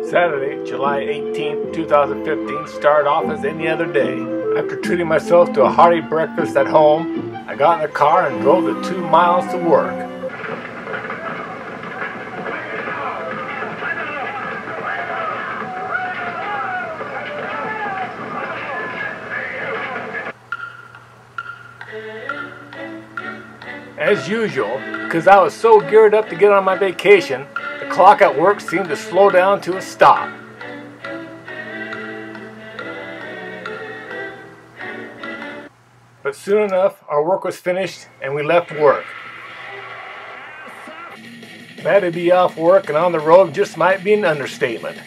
Saturday, July 18th, 2015 started off as any other day. After treating myself to a hearty breakfast at home, I got in the car and drove the 2 miles to work. As usual, because I was so geared up to get on my vacation, the clock at work seemed to slow down to a stop. But soon enough, our work was finished and we left work. Glad to be off work and on the road just might be an understatement.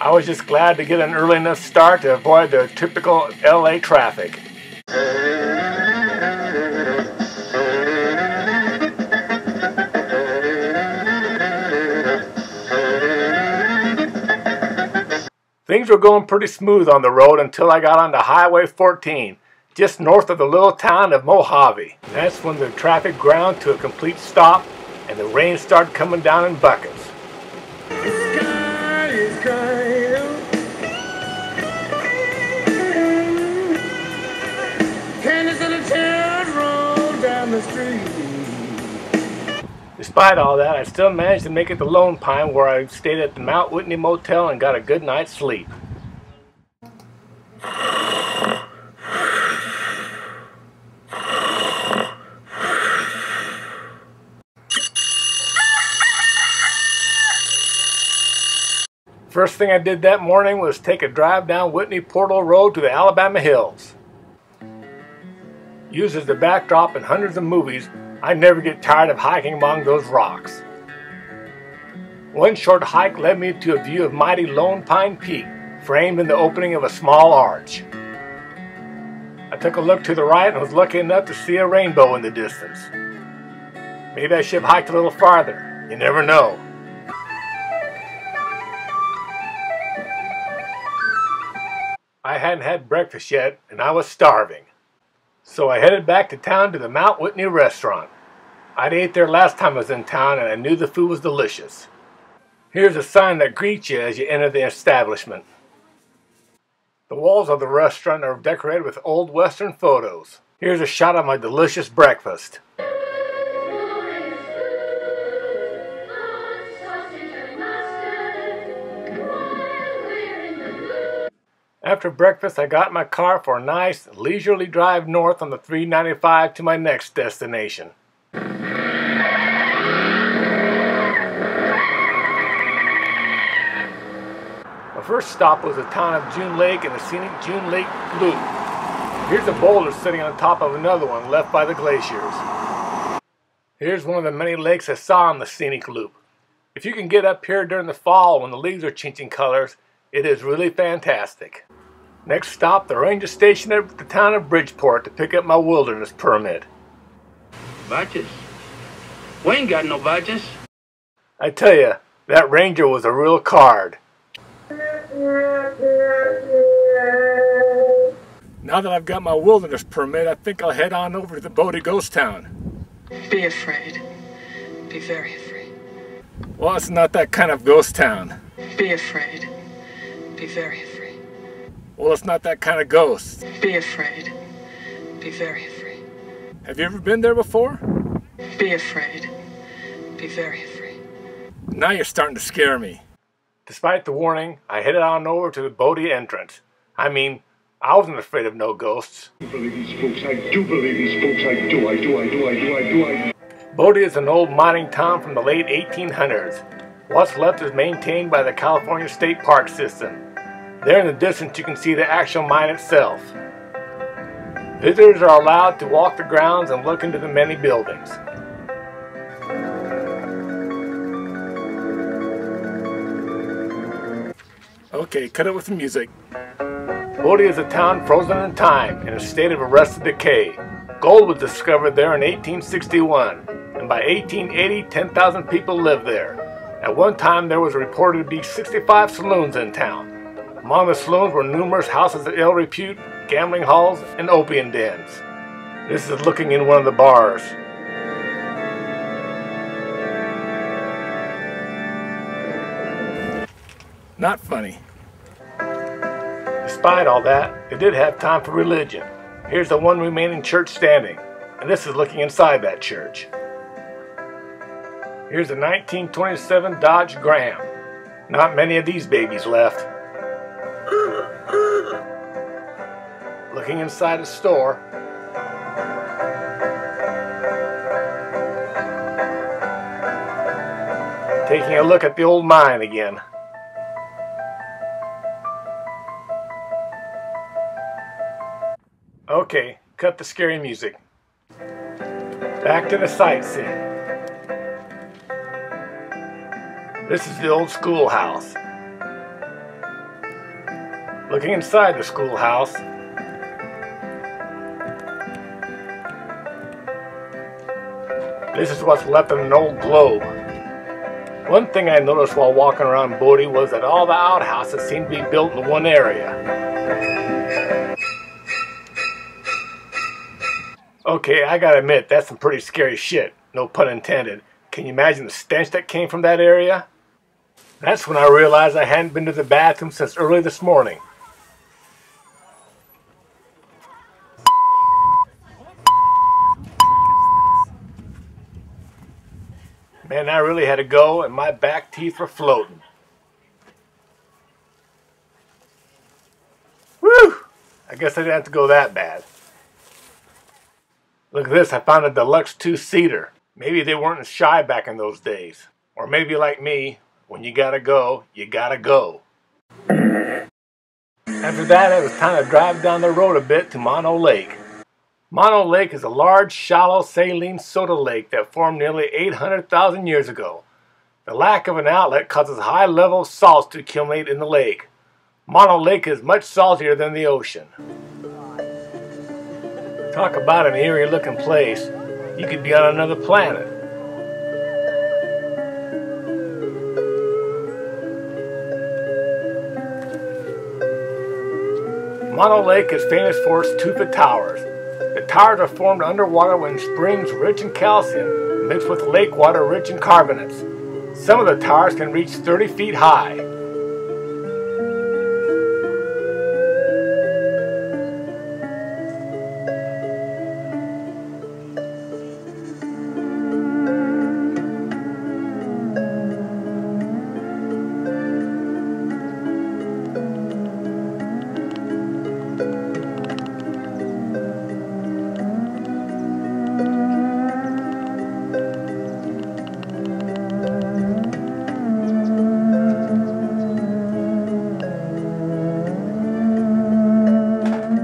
I was just glad to get an early enough start to avoid the typical LA traffic. Things were going pretty smooth on the road until I got onto Highway 14, just north of the little town of Mojave. That's when the traffic ground to a complete stop and the rain started coming down in buckets. The sky is crying. Candles and the tears roll down the street. Despite all that, I still managed to make it to Lone Pine, where I stayed at the Mount Whitney Motel and got a good night's sleep. First thing I did that morning was take a drive down Whitney Portal Road to the Alabama Hills. Used as the backdrop in hundreds of movies, I never get tired of hiking among those rocks. One short hike led me to a view of mighty Lone Pine Peak, framed in the opening of a small arch. I took a look to the right and was lucky enough to see a rainbow in the distance. Maybe I should have hiked a little farther. You never know. I hadn't had breakfast yet, and I was starving. So I headed back to town to the Mount Whitney restaurant. I'd ate there last time I was in town, and I knew the food was delicious. Here's a sign that greets you as you enter the establishment. The walls of the restaurant are decorated with old Western photos. Here's a shot of my delicious breakfast. After breakfast, I got in my car for a nice, leisurely drive north on the 395 to my next destination. My first stop was the town of June Lake and the scenic June Lake Loop. Here's a boulder sitting on top of another one left by the glaciers. Here's one of the many lakes I saw on the scenic loop. If you can get up here during the fall when the leaves are changing colors, it is really fantastic. Next stop, the ranger station at the town of Bridgeport to pick up my wilderness permit. Badges? We ain't got no badges. I tell you, that ranger was a real card. Now that I've got my wilderness permit, I think I'll head on over to the Bodie Ghost Town. Be afraid. Be very afraid. Well, it's not that kind of ghost town. Be afraid. Be very afraid. Well, it's not that kind of ghost. Be afraid. Be very afraid. Have you ever been there before? Be afraid. Be very afraid. Now you're starting to scare me. Despite the warning, I headed on over to the Bodie entrance. I mean, I wasn't afraid of no ghosts. I believe these folks. I do believe these folks. I do. Bodie is an old mining town from the late 1800s. What's left is maintained by the California State Park System. There in the distance you can see the actual mine itself. Visitors are allowed to walk the grounds and look into the many buildings. Okay, cut it with the music. Bodie is a town frozen in time, in a state of arrested decay. Gold was discovered there in 1861, and by 1880, 10,000 people lived there. At one time, there was reported to be 65 saloons in town. Among the saloons were numerous houses of ill repute, gambling halls, and opium dens. This is looking in one of the bars. Not funny. Despite all that, they did have time for religion. Here's the one remaining church standing, and this is looking inside that church. Here's a 1927 Dodge Ram. Not many of these babies left. Looking inside a store. Taking a look at the old mine again. Okay, cut the scary music. Back to the sightseeing. This is the old schoolhouse. Looking inside the schoolhouse. This is what's left of an old globe. One thing I noticed while walking around Bodie was that all the outhouses seemed to be built in one area. Okay, I gotta admit, that's some pretty scary shit, no pun intended. Can you imagine the stench that came from that area? That's when I realized I hadn't been to the bathroom since early this morning. Man, I really had to go, and my back teeth were floating. Whew! I guess I didn't have to go that bad. Look at this, I found a deluxe 2-seater. Maybe they weren't as shy back in those days. Or maybe like me, when you gotta go, you gotta go. After that, it was time to drive down the road a bit to Mono Lake. Mono Lake is a large, shallow, saline soda lake that formed nearly 800,000 years ago. The lack of an outlet causes high levels of salts to accumulate in the lake. Mono Lake is much saltier than the ocean. Talk about an eerie looking place. You could be on another planet. Mono Lake is famous for its tufa towers. The towers are formed underwater when springs rich in calcium mixed with lake water rich in carbonates. Some of the towers can reach 30 feet high.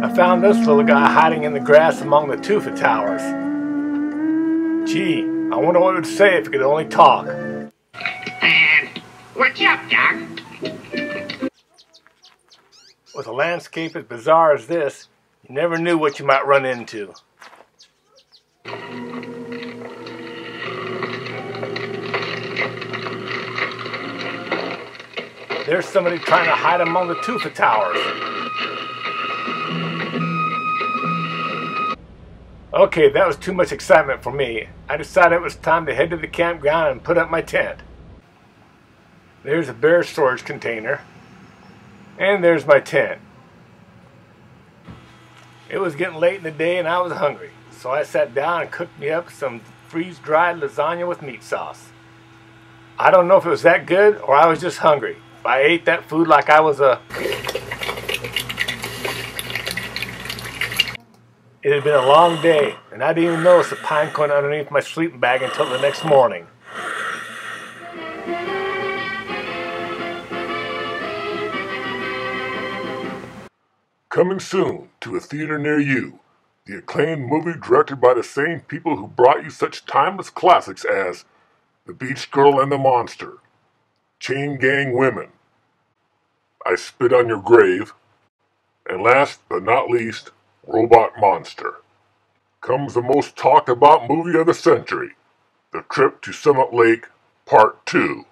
I found this little guy hiding in the grass among the tufa towers. Gee, I wonder what it would say if it could only talk. What's up, Doc? With a landscape as bizarre as this, you never knew what you might run into. There's somebody trying to hide among the tufa towers. Okay, that was too much excitement for me. I decided it was time to head to the campground and put up my tent. There's a bear storage container. And there's my tent. It was getting late in the day and I was hungry, so I sat down and cooked me up some freeze-dried lasagna with meat sauce. I don't know if it was that good or I was just hungry, but I ate that food like I was a It had been a long day, and I didn't even notice the pine cone underneath my sleeping bag until the next morning. Coming soon to a theater near you, the acclaimed movie directed by the same people who brought you such timeless classics as The Beach Girl and the Monster, Chain Gang Women, I Spit on Your Grave, and last but not least, Robot Monster. Comes the most talked about movie of the century, The Trip to Summit Lake, Part 2.